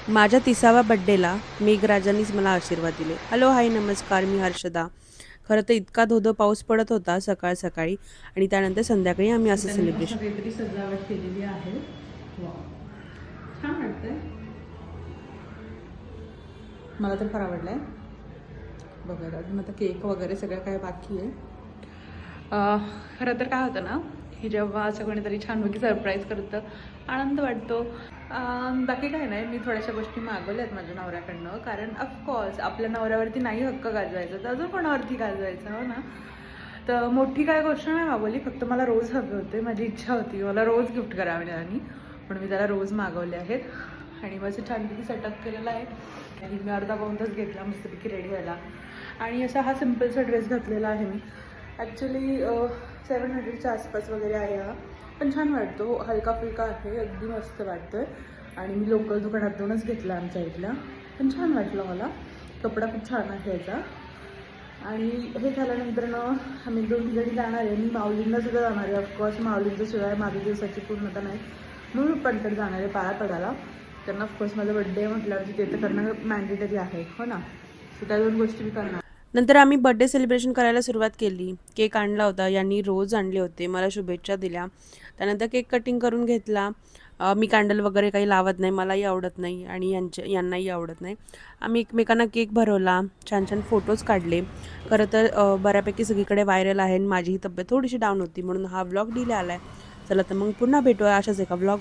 माझ्या 30व्या बड्डेला मेघराजांनीच मला आशीर्वाद दिले. हॅलो, हाय, नमस्कार, मी हर्षदा. खरं तर इतका धोधो पाऊस पडत होता सकाळ सकाळी आणि त्यानंतर संध्याकाळी आम्ही असं त्यांनी मस्त सेलिब्रेशन. काहीतरी सजावट केलेली आहे. वाव, छान वाटतंय. मला तर फार आवडलंय. बघा अजून आता केक वगैरे सगळं काय बाकी आहे. खरं तर काय होतं ना की जेव्हा असं कोणीतरी छानपैकी सरप्राईज करतं आनंद वाटतो. बाकी काय नाही, मी थोड्याशा गोष्टी मागवल्यात माझ्या नवऱ्याकडनं, कारण ऑफकोर्स आपल्या नवऱ्यावरती नाही हक्क गाजवायचा तर अजून कोणावरती गाजवायचा, हो ना. तर मोठी काय गोष्ट नाही मागवली, फक्त मला रोज हवे होते. माझी इच्छा होती मला रोज गिफ्ट करावे आणि म्हणून मी त्याला रोज मागवले आहेत आणि माझं छानपैकी सेटअप केलेला आहे. आणि मी अर्धा पाऊण तास घेतला मस्तपैकी रेडी व्हायला आणि असा हा सिम्पलचा ड्रेस घातलेला आहे मी. ॲक्च्युली 700च्या आसपास वगैरे आहे हा, पण छान वाटतो, हलका फुलका आहे, अगदी मस्त वाटतो आहे. आणि मी लोकल दुकानातूनच घेतला आमच्या इथला, पण छान वाटलं मला. कपडा खूप छान आहे याचा. आणि हे झाल्यानंतर ना आम्ही 2 ठिकाणी जाणार आहे. मी माऊलींना सुद्धा जाणार आहे. ऑफकोर्स माऊलींचं शिवाय माझ्या दिवसाची पूर्णता नाही, म्हणून पण तर जाणार आहे पाया पडायला. कारण ऑफकोर्स माझा बड्डे म्हटल्यावरती ते तर करणं मॅन्डेटरी आहे, हो ना. सो त्या 2 गोष्टी मी करणार. नंतर आम्ही बड्डे सेलिब्रेशन करायला सुरुवात केली. केक आणला होता, यांनी रोज आणले होते, मला शुभेच्छा दिल्या. त्यानंतर केक कटिंग करून घेतला. मी कॅन्डल वगैरे काही लावत नाही, मलाही आवडत नाही आणि यांनाही आवडत नाही. आम्ही एकमेकांना केक भरवला, छान छान फोटोज काढले. खरं तर बऱ्यापैकी सगळीकडे व्हायरल आहे आणि माझी ही तब्येत थोडीशी डाऊन होती, म्हणून हा व्लॉग डिले आला आहे. चला तर मग पुन्हा भेटूया अशाच एका व्लॉग.